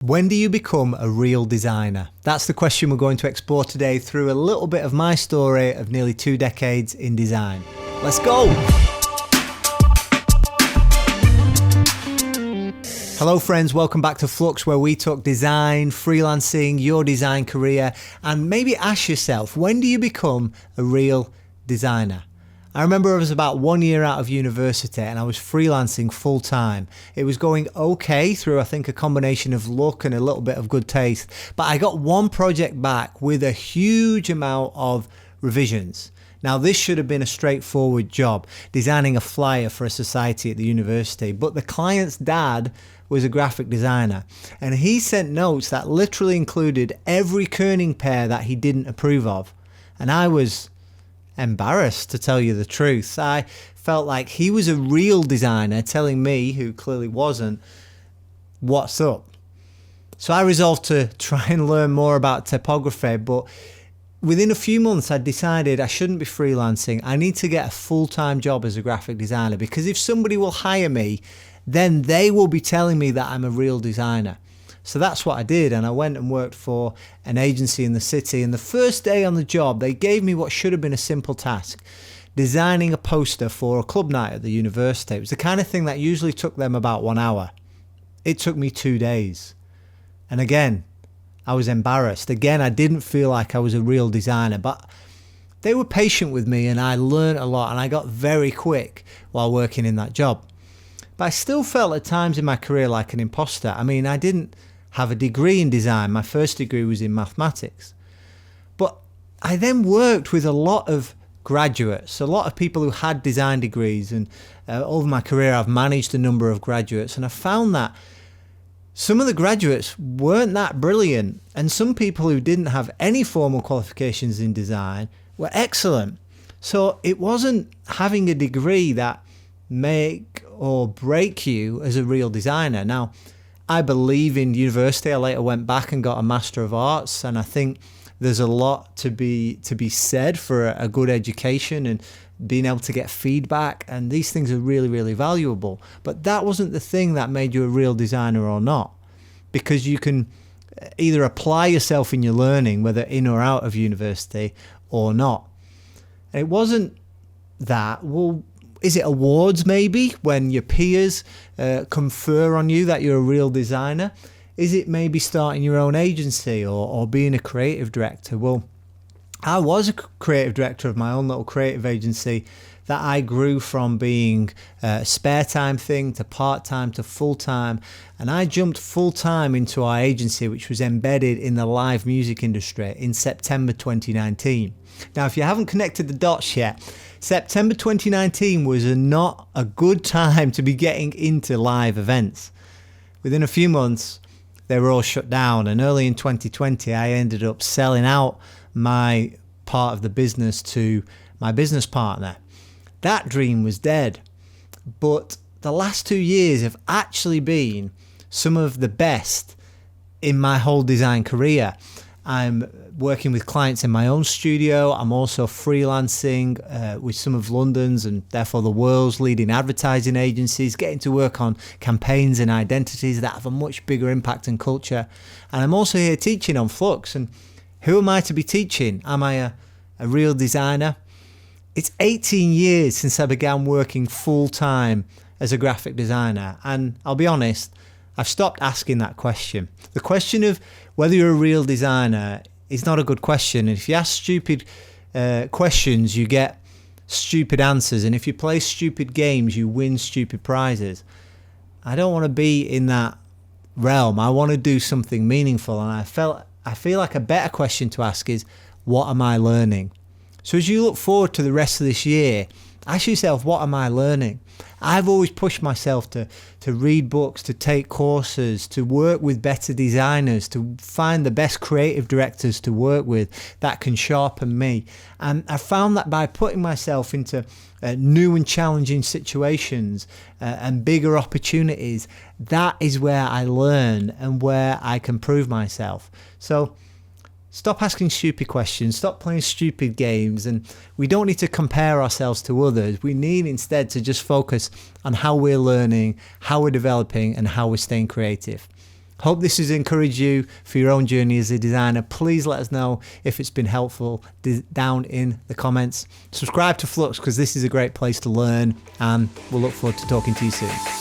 When do you become a real designer? That's the question we're going to explore today through a little bit of my story of nearly 2 decades in design. Let's go! Hello friends, welcome back to Flux, where we talk design, freelancing, your design career, and maybe ask yourself, when do you become a real designer? I remember I was about 1 year out of university and I was freelancing full time. It was going okay through, I think, a combination of luck and a little bit of good taste. But I got one project back with a huge amount of revisions. Now, this should have been a straightforward job, designing a flyer for a society at the university. But the client's dad was a graphic designer, and he sent notes that literally included every kerning pair that he didn't approve of. And I was embarrassed, to tell you the truth. I felt like he was a real designer telling me, who clearly wasn't, what's up. So I resolved to try and learn more about typography, but within a few months I decided I shouldn't be freelancing. I need to get a full-time job as a graphic designer, because if somebody will hire me, then they will be telling me that I'm a real designer. So that's what I did, and I went and worked for an agency in the city, and the first day on the job they gave me what should have been a simple task: designing a poster for a club night at the university. It was the kind of thing that usually took them about 1 hour. It took me 2 days. And again, I was embarrassed. Again, I didn't feel like I was a real designer, but they were patient with me and I learned a lot, and I got very quick while working in that job. But I still felt at times in my career like an imposter. I mean, I didn't have a degree in design. My first degree was in mathematics. But I then worked with a lot of graduates, a lot of people who had design degrees, and over my career I've managed a number of graduates, and I found that some of the graduates weren't that brilliant, and some people who didn't have any formal qualifications in design were excellent. So it wasn't having a degree that make or break you as a real designer. Now, I believe in university. I later went back and got a Master of Arts, and I think there's a lot to be said for a good education and being able to get feedback, and these things are really, really valuable. But that wasn't the thing that made you a real designer or not, because you can either apply yourself in your learning, whether in or out of university, or not. And it wasn't that. Well, is it awards maybe, when your peers confer on you that you're a real designer? Is it maybe starting your own agency or being a creative director? Well, I was a creative director of my own little creative agency that I grew from being a spare time thing to part-time to full-time. And I jumped full-time into our agency, which was embedded in the live music industry, in September 2019. Now, if you haven't connected the dots yet, September 2019 was not a good time to be getting into live events. Within a few months, they were all shut down, and early in 2020, I ended up selling out my part of the business to my business partner. That dream was dead, but the last 2 years have actually been some of the best in my whole design career. I'm working with clients in my own studio. I'm also freelancing with some of London's and therefore the world's leading advertising agencies, getting to work on campaigns and identities that have a much bigger impact on culture. And I'm also here teaching on Flux. And who am I to be teaching? Am I a real designer? It's 18 years since I began working full-time as a graphic designer. And I'll be honest, I've stopped asking that question. The question of whether you're a real designer is not a good question. And if you ask stupid questions, you get stupid answers. And if you play stupid games, you win stupid prizes. I don't want to be in that realm. I want to do something meaningful. And I feel like a better question to ask is, what am I learning? So as you look forward to the rest of this year, ask yourself, what am I learning? I've always pushed myself to read books, to take courses, to work with better designers, to find the best creative directors to work with that can sharpen me. And I found that by putting myself into new and challenging situations and bigger opportunities, that is where I learn and where I can prove myself. So stop asking stupid questions, stop playing stupid games, and we don't need to compare ourselves to others. We need instead to just focus on how we're learning, how we're developing, and how we're staying creative. Hope this has encouraged you for your own journey as a designer. Please let us know if it's been helpful down in the comments. Subscribe to Flux because this is a great place to learn, and we'll look forward to talking to you soon.